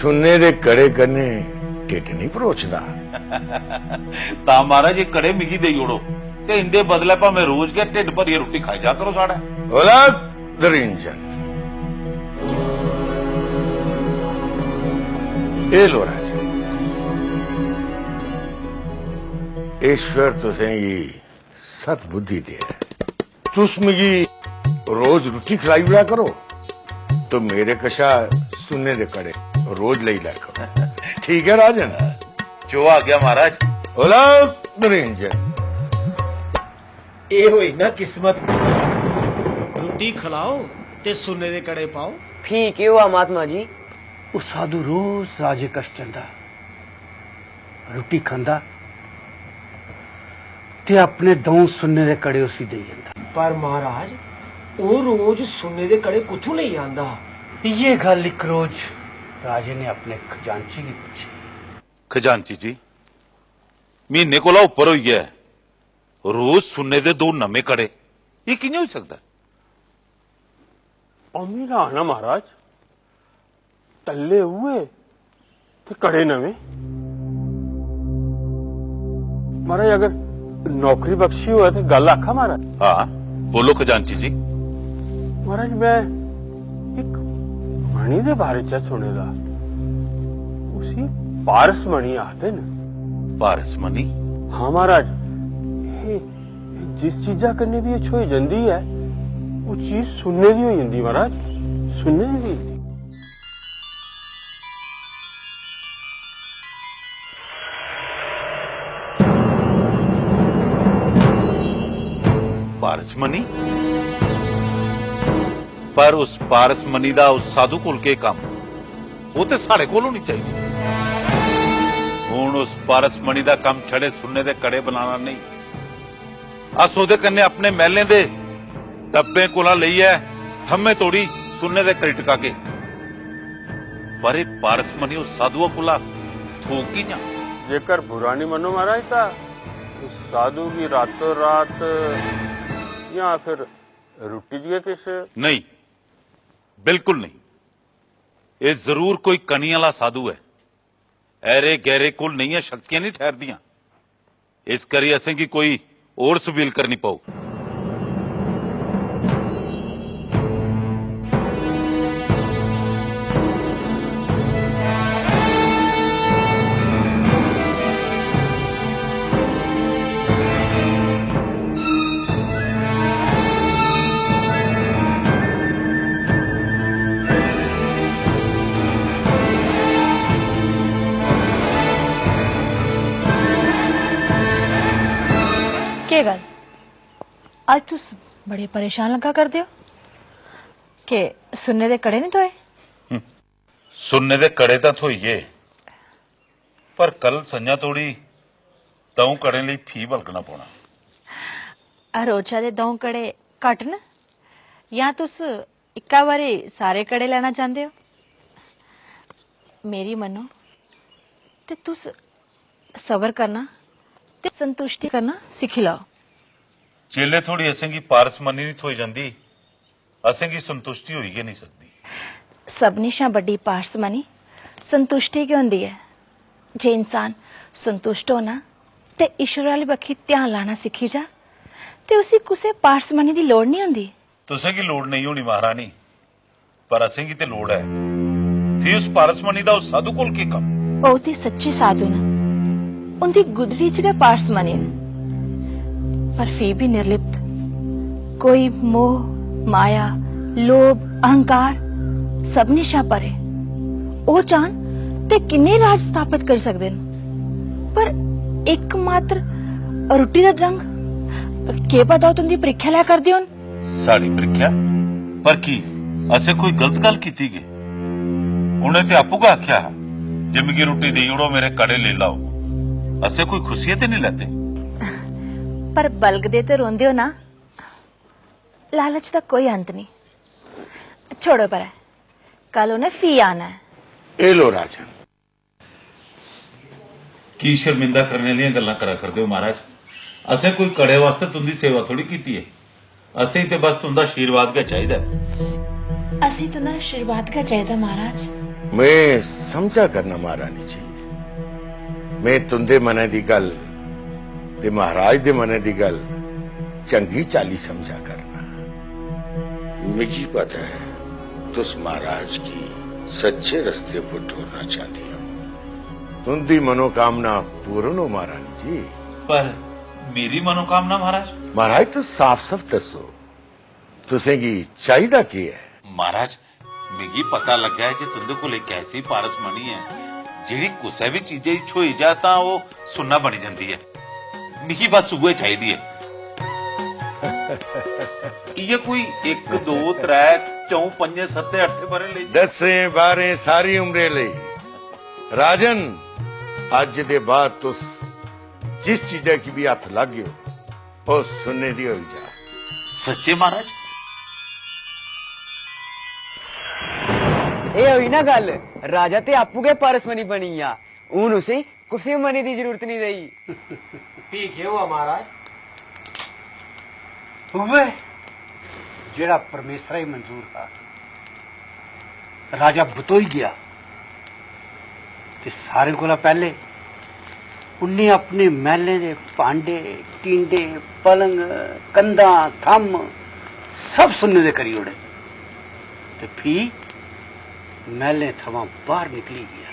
सुन्ने दे कड़े कन्ने ढिड नहीं परोचदा। ता महाराज ये कड़े मिगी दे ओड़ो ते इंदे बदले भावें रोज के ढिड भरिए रोटी खाई जा करो साढ़े। बोला दरिंजन, ए लो राजा, ईश्वर तुसें सत बुद्धि दे, तुस मिगी रोज रोटी खिलाई बिड़ा करो तो मेरे कशा सुन्ने दे कड़े रोज ले लिया करो। ठीक है राजन? जो आ गया महाराज। बोला दरिंजन, ए होई ना किस्मत, रोटी खिलाओ ते सुन्ने दे कड़े पाओ। ठीक है हुआ महात्मा जी। वो साधु रोज राजे कश चलदा, रोटी खांदा ते अपने दौं सुन्ने दे कड़े उसी दे जांदा। पर महाराज वो रोज सुन्ने दे कड़े कुथों ले आंदा? ये गल एक रोज राजे ने अपने खजांची की पूछी। खजांची जी, महीने कोला उपर होई है, रोज सुन्ने दे दो नवे कड़े, ये कियां हो सकदा? अमीर आना महाराज, तल्ले हुए ते कड़े नवे। महाराज अगर नौकरी बख्शी हुआ तो गल आखा महाराज। हाँ बोलो खजांची जी। महाराज मैं एक मणि दे बारे च सुने दा, उसी पारस मणि आखदे न। पारस मणि? हाँ महाराज, ये जिस चीजा कन्ने भी अच्छी हो जाती है वो चीज सुनने दी हो जाती महाराज, सुनने दी। पारस मणि? पर उस पारस मणि दा उस साधु कोल के काम, वो ते साढ़े कोल होनी चाहिए। हुण उस पारस मणि दा काम छड़े सुन्ने दे कड़े बनाना नहीं, अस ओदे कन्ने अपने महलें दे डब्बे कोला लईए थम्मे तोड़ी सुन्ने दे कड़ी टका के। पर ये पारस मणि उस साधुआ कोला थोक की जा। जेकर बुरा नहीं मनो महाराज ता उस साधु की रातों रात या फिर रोटी जी किस? नहीं, बिल्कुल नहीं। ये जरूर कोई कनी वाला साधु है, ऐरे गहरे कुल नहीं है, शक्तियां नहीं ठहरदियां। इस करी असें की कोई और सबील करनी पाऊ। के गल आज तुस बड़े परेशान लगा कर दियो के सुन्ने दे कड़े नहीं धोए? सुन्ने दे कड़े तां धोईए, पर कल संजा तोड़ी दऊं कड़े लई फी बलगना पौना। रोजा दे दौं कड़े घट न, या तुस इक्का बारी सारे कड़े लेना चाहते हो? मेरी मनो ते तुस सबर करना ते संतुष्टि करना सीखी लाओ। चेले थोड़ी असें की पारस मनी नहीं थोई जांदी, असें की संतुष्टि होई गै नहीं सकदी। सबनी शा बड़ी पारसमनी संतुष्टि की होंदी है। जे इंसान संतुष्ट होना ते ईश्वर वाली बक्खी ध्यान लाना सीखी जा ते उसी कुसे पारसमनी दी लोड़ नहीं होंदी। तुसें की लोड़ नहीं होनी महारानी, पर असें की ते लोड़ है। फिर उस पारसमनी दा उस साधु कोल की कम? ओ ते सच्चे साधु न, उनकी गुदड़ी च गै पारसमनी न, पर फिर भी निर्लिप्त। कोई मोह माया लोभ अहंकार सबनी शा परे। ओ चाहन ते किन्ने राज स्थापित कर सकदे न, पर एकमात्र रुट्टी दा ड्रंग के पता तुंदी परीक्षा लै करदे होन। साड़ी परीक्षा? पर की असें कोई गलत गल कीती गे? उन्हें ते आपू का आख्या जे मिगी रुट्टी देई ओड़ो मेरे कड़े ले लाओ, असें कोई खुशियां ते नहीं लेते। पर बलगदे ते रोंदे हो ना, लालच का कोई अंत नहीं। छोड़ो पर कल उन्हें फी आना है। ए लो राजन, की शर्मिंदा करने लिए गल्लां करा करदे हो महाराज? असें कोई कड़े वास्ते तुंदी सेवा थोड़ी कीती है, असें ते बस तुंदा आशीर्वाद गै चाहिदा। असी तुंदा आशीर्वाद का चाहिदा महाराज। मैं समझा करना महारानी जी, मैं तुंदे मने दी गल ते महाराज दे मने दी गल चंगी चाली समझा करना। मुझे पता है तुस महाराज की सच्चे रास्ते पर ढोलना चाहती हो, तुंदी मनोकामना पूर्ण हो महारानी जी। पर मेरी मनोकामना महाराज? महाराज तो साफ साफ दसो तुसेंगी चाहिदा की है? महाराज मिगी पता लगा है जे तुंदे कोल एक ऐसी पारस मणि है जेड़ी कुसै भी चीजे छोई जा तां वो सुन्ना बनी जांदी है। मिगी बस उहे चाहिदी है। ये कोई 1 2 3 4 5 7 8 बारे ले 10 12 सारी उम्रे ले। राजन अज दे बाद तुस जिस चीजा की भी हथ लग गयो वो सुनने दी होई जा। सच्चे महाराज? ये हुई ना गल, राजा ते आपू के पारसमनी बनी आ, हूं उसे कुर्सी मनी दी जरूरत नहीं रही। ठीक है हुआ महाराज, हुए जेड़ा परमेसर ही मंजूर था। राजा बतोई गया ते सारे कोला पहले उन्हें अपने महले दे भांडे टींडे पलंग कंधा थम सब सुनने दे करी ओड़े ते फिर महले थवा बाहर निकली गया।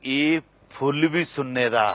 ये फुल भी सुनने दा।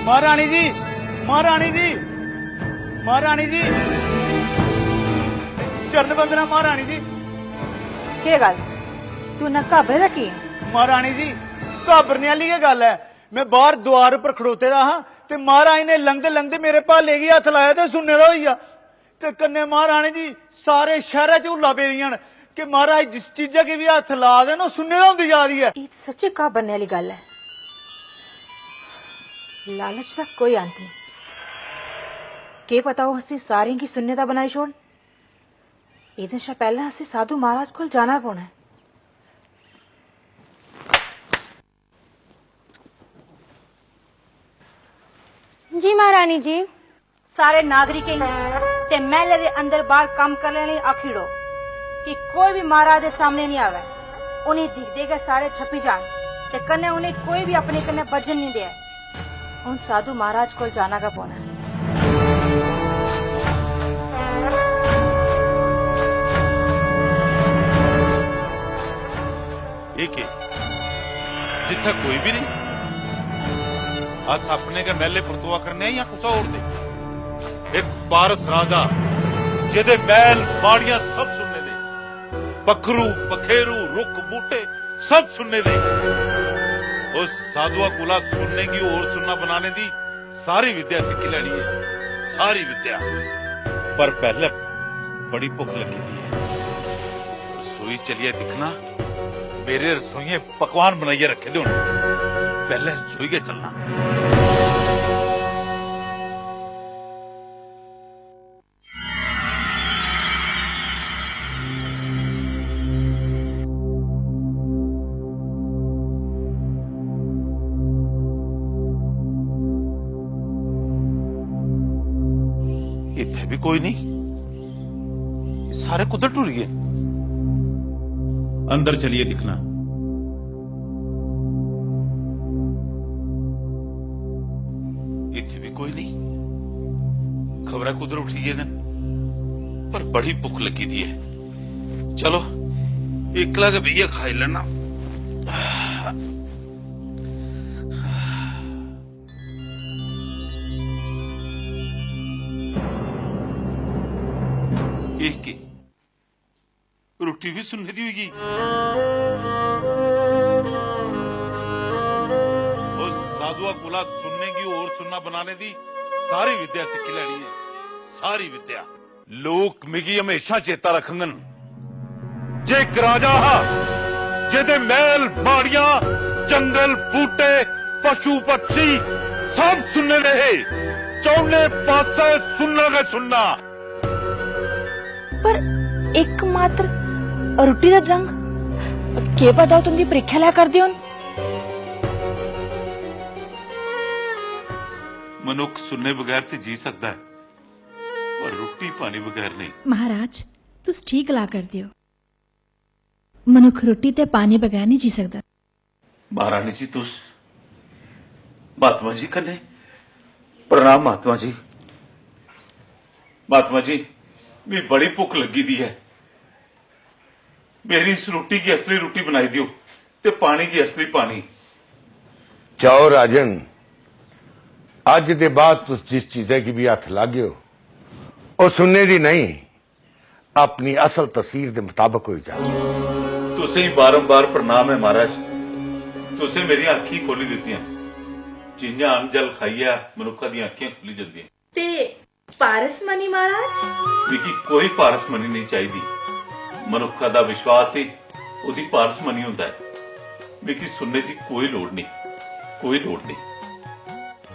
महारानी जी, महारानी जी, महारानी जी, महारानी जी, चरण बंदना महारानी जी। के गल तू ना घबरे दा की? महारानी जी घाबरने वाली के गल है, मैं बाहर द्वार पर खड़ोते दा हां ते महाराज ने लंघदे लंघदे मेरे भाले गी हथ लाया ते सुनने दा होई आ ते कन्ने महारानी जी सारे शहर च हुल्ला पेदियां न कि महाराज जिस चीजा की भी हथ ला देन ओह सुनने दा होंदी जा रही है। ये सच्ची घबरने वाली गल है। लालच का कोई अंत नहीं, के पता वो असी सारें की सुनने दा बनाई छोड़। एदे शा पहले असी साधु महाराज कोल जाना पौना है। जी महारानी जी। सारे नागरिकें ते महले दे अंदर बाहर काम करने लई आखिड़ो कि कोई भी महाराज दे सामने नहीं आवे। उन्हें दिख देगा सारे छपी जान ते कन्ने उन्हें कोई भी अपने कन्ने बजन नहीं दे। उन साधु महाराज कोल जाना का पौना है। एक जिथे कोई भी नहीं अस अपने के महले परतुआ करने या कुछ और दे। एक पारस राजा जेदे महल बाड़ियां सब सुनने दे, पखरू पखेरू रुख बूटे सब सुनने दे। उस साधुआ कुला सुनने की और सुनना बनाने दी सारी विद्या सीखी लेनी है, सारी विद्या। पर पहले बड़ी भुख लगी थी, रसोई चलिए दिखना, मेरे रसोइये पकवान बनाइए रखे थे पहले रसोई के चलना। इतने भी कोई नहीं, सारे कुदर टूर गए। अंदर चलिए दिखना। इतने भी कोई नहीं, खबर कुदर उठी है दिन, पर बड़ी भुख लगी थी है। चलो एकला के भैया खाई लेना। एक की रोटी भी सुनने दी होगी। साधुआ कोला सुनने की और सुनना बनाने दी सारी विद्या सिख लैनी है, सारी विद्या। लोग मिगी हमेशा चेता रखंगन जे एक राजा हा जेदे महल बाड़ियां जंगल बूटे पशु पक्षी सब सुनने रहे, चौने पासे सुनना का सुनना। पर एकमात्र रोटी का रंग के बताओ तुमकी परीक्षा ला कर दियो। मनुख सुनने बगैर ते जी सकता है, पर रोटी पानी बगैर नहीं। महाराज तुस ठीक ला कर दियो, मनुख रोटी ते पानी बगैर नहीं जी सकता। महारानी जी तुस महात्मा जी कन्ने प्रणाम। महात्मा जी, महात्मा जी मी बड़ी भुख लगी दी है, मेरी इस रोटी की असली रोटी बनाई दियो ते पानी की असली पानी। जाओ राजन, अज के बाद तुस जिस चीजें की भी हथ ला गए हो और सुनने दी नहीं, अपनी असल तस्वीर के मुताबिक हो जाए। तुसे ही बारंबार प्रणाम है महाराज, तुसे मेरी अखी खोली दी, जिन्या अन्न जल खाइया मनुखा दी अखियां खुली जल्दी। पारसमनी महाराज विकी कोई पारसमनी नहीं चाहिए, मनुखा दा विश्वास ही उदी पारसमनी होता है। विकी सुनने की कोई लोड़ नहीं, कोई लोड़ नहीं।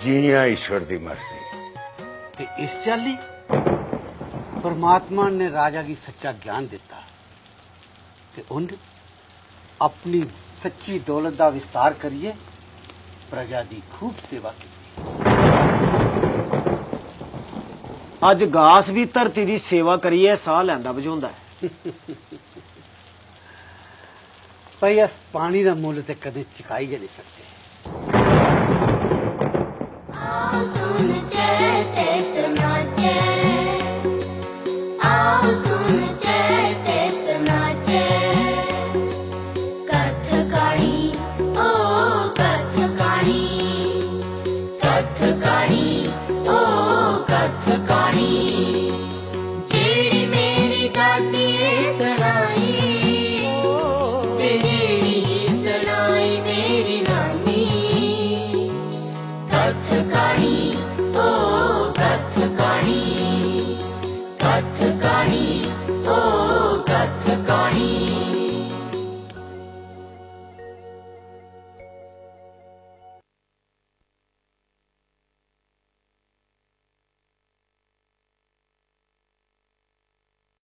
जिया ईश्वर की मर्जी। ते इस चाली परमात्मा ने राजा की सच्चा ज्ञान दिता ते उन्हें अपनी सच्ची दौलत का विस्तार करिए प्रजा की खूब सेवा की। अज घास भी धरती की सेवा करिए साह लैंदा बझाउंदा है। पर इस पानी का मुल ते कदे चुकाई गै नहीं सकते।